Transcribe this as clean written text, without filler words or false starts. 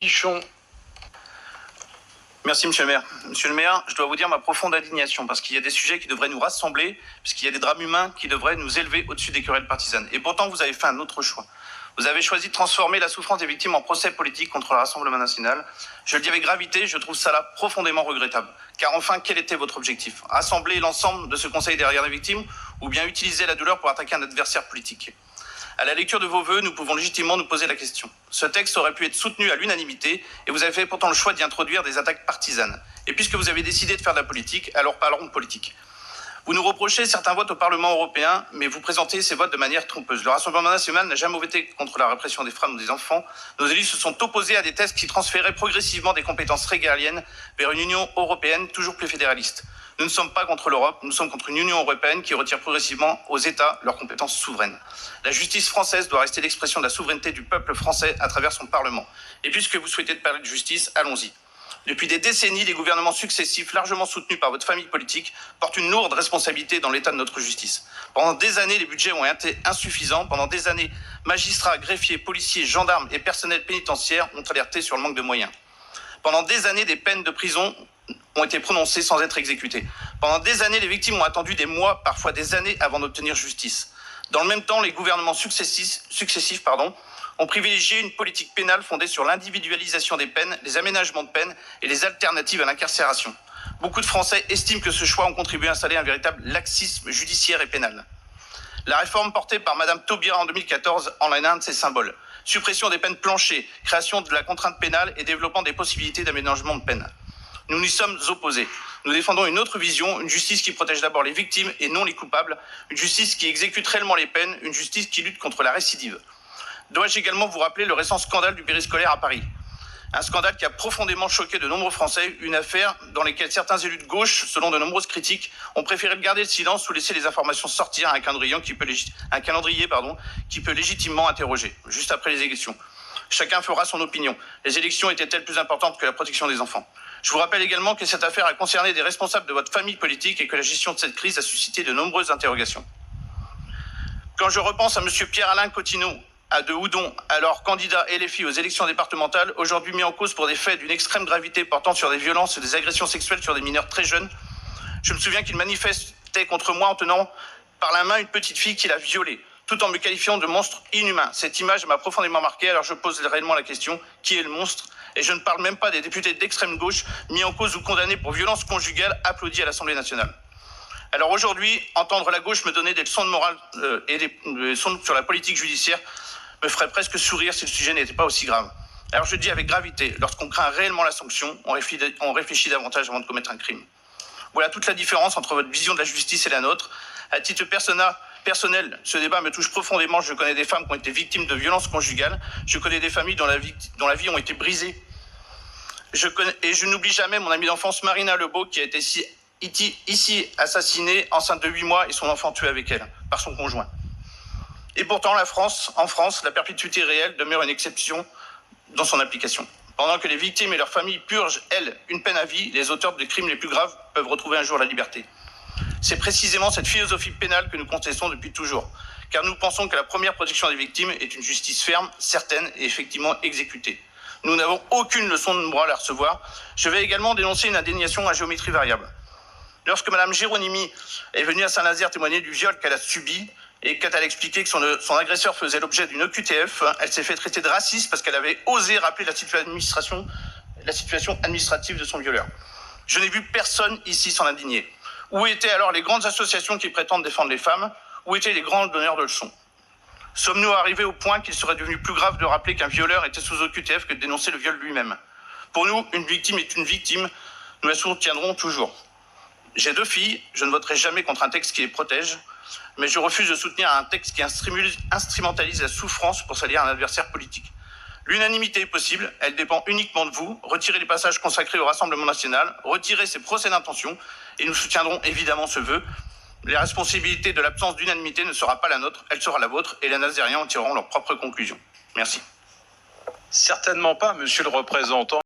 Pichon. Merci, monsieur le maire. Monsieur le maire, je dois vous dire ma profonde indignation parce qu'il y a des sujets qui devraient nous rassembler, puisqu'il y a des drames humains qui devraient nous élever au-dessus des querelles partisanes. Et pourtant, vous avez fait un autre choix. Vous avez choisi de transformer la souffrance des victimes en procès politique contre le Rassemblement national. Je le dis avec gravité, je trouve ça là profondément regrettable. Car enfin, quel était votre objectif? Rassembler l'ensemble de ce conseil derrière les victimes ou bien utiliser la douleur pour attaquer un adversaire politique? À la lecture de vos vœux, nous pouvons légitimement nous poser la question. Ce texte aurait pu être soutenu à l'unanimité et vous avez fait pourtant le choix d'y introduire des attaques partisanes. Et puisque vous avez décidé de faire de la politique, alors parlons de politique. Vous nous reprochez certains votes au Parlement européen, mais vous présentez ces votes de manière trompeuse. Le Rassemblement national n'a jamais voté contre la répression des femmes ou des enfants. Nos élus se sont opposés à des textes qui transféraient progressivement des compétences régaliennes vers une Union européenne toujours plus fédéraliste. Nous ne sommes pas contre l'Europe, nous sommes contre une Union européenne qui retire progressivement aux États leurs compétences souveraines. La justice française doit rester l'expression de la souveraineté du peuple français à travers son Parlement. Et puisque vous souhaitez parler de justice, allons-y. Depuis des décennies, les gouvernements successifs, largement soutenus par votre famille politique, portent une lourde responsabilité dans l'état de notre justice. Pendant des années, les budgets ont été insuffisants. Pendant des années, magistrats, greffiers, policiers, gendarmes et personnels pénitentiaires ont alerté sur le manque de moyens. Pendant des années, des peines de prison ont été prononcées sans être exécutées. Pendant des années, les victimes ont attendu des mois, parfois des années, avant d'obtenir justice. Dans le même temps, les gouvernements successifs ont privilégié une politique pénale fondée sur l'individualisation des peines, les aménagements de peines et les alternatives à l'incarcération. Beaucoup de Français estiment que ce choix ont contribué à installer un véritable laxisme judiciaire et pénal. La réforme portée par Mme Taubira en 2014 en est un de ses symboles. Suppression des peines planchées, création de la contrainte pénale et développement des possibilités d'aménagement de peine. Nous n'y sommes opposés. Nous défendons une autre vision, une justice qui protège d'abord les victimes et non les coupables, une justice qui exécute réellement les peines, une justice qui lutte contre la récidive. Dois-je également vous rappeler le récent scandale du périscolaire à Paris? Un scandale qui a profondément choqué de nombreux Français, une affaire dans laquelle certains élus de gauche, selon de nombreuses critiques, ont préféré garder le silence ou laisser les informations sortir à un calendrier qui peut légitimement interroger, juste après les élections. Chacun fera son opinion. Les élections étaient-elles plus importantes que la protection des enfants? Je vous rappelle également que cette affaire a concerné des responsables de votre famille politique et que la gestion de cette crise a suscité de nombreuses interrogations. Quand je repense à M. Pierre-Alain Coutinho, à de Houdon, alors candidat LFI aux élections départementales, aujourd'hui mis en cause pour des faits d'une extrême gravité portant sur des violences et des agressions sexuelles sur des mineurs très jeunes, je me souviens qu'il manifestait contre moi en tenant par la main une petite fille qu'il a violée, tout en me qualifiant de monstre inhumain. Cette image m'a profondément marqué, alors je pose réellement la question, qui est le monstre? Et je ne parle même pas des députés d'extrême gauche mis en cause ou condamnés pour violence conjugale applaudis à l'Assemblée nationale. Alors aujourd'hui, entendre la gauche me donner des leçons de morale et des leçons sur la politique judiciaire me ferait presque sourire si le sujet n'était pas aussi grave. Alors je dis avec gravité, lorsqu'on craint réellement la sanction, on réfléchit davantage avant de commettre un crime. Voilà toute la différence entre votre vision de la justice et la nôtre. À titre personnel, ce débat me touche profondément. Je connais des femmes qui ont été victimes de violences conjugales. Je connais des familles dont la vie ont été brisées. Je n'oublie jamais mon amie d'enfance Marina Lebeau qui a été ici assassinée, enceinte de 8 mois et son enfant tué avec elle, par son conjoint. Et pourtant, en France, la perpétuité réelle demeure une exception dans son application. Pendant que les victimes et leurs familles purgent, elles, une peine à vie, les auteurs des crimes les plus graves peuvent retrouver un jour la liberté. C'est précisément cette philosophie pénale que nous contestons depuis toujours, car nous pensons que la première protection des victimes est une justice ferme, certaine et effectivement exécutée. Nous n'avons aucune leçon de morale à recevoir. Je vais également dénoncer une indignation à géométrie variable. Lorsque Mme Géronimi est venue à Saint-Nazaire témoigner du viol qu'elle a subi, et quand elle a expliqué que son agresseur faisait l'objet d'une OQTF, elle s'est fait traiter de raciste parce qu'elle avait osé rappeler la situation administrative de son violeur. Je n'ai vu personne ici s'en indigner. Où étaient alors les grandes associations qui prétendent défendre les femmes? Où étaient les grands donneurs de leçons? Sommes-nous arrivés au point qu'il serait devenu plus grave de rappeler qu'un violeur était sous OQTF que de dénoncer le viol lui-même? Pour nous, une victime est une victime. Nous la soutiendrons toujours. J'ai 2 filles, je ne voterai jamais contre un texte qui les protège, mais je refuse de soutenir un texte qui instrumentalise la souffrance pour salir un adversaire politique. L'unanimité est possible, elle dépend uniquement de vous. Retirez les passages consacrés au Rassemblement national, retirez ces procès d'intention, et nous soutiendrons évidemment ce vœu. La responsabilité de l'absence d'unanimité ne sera pas la nôtre, elle sera la vôtre, et les Nazériens en tireront leurs propres conclusions. Merci. Certainement pas, monsieur le représentant.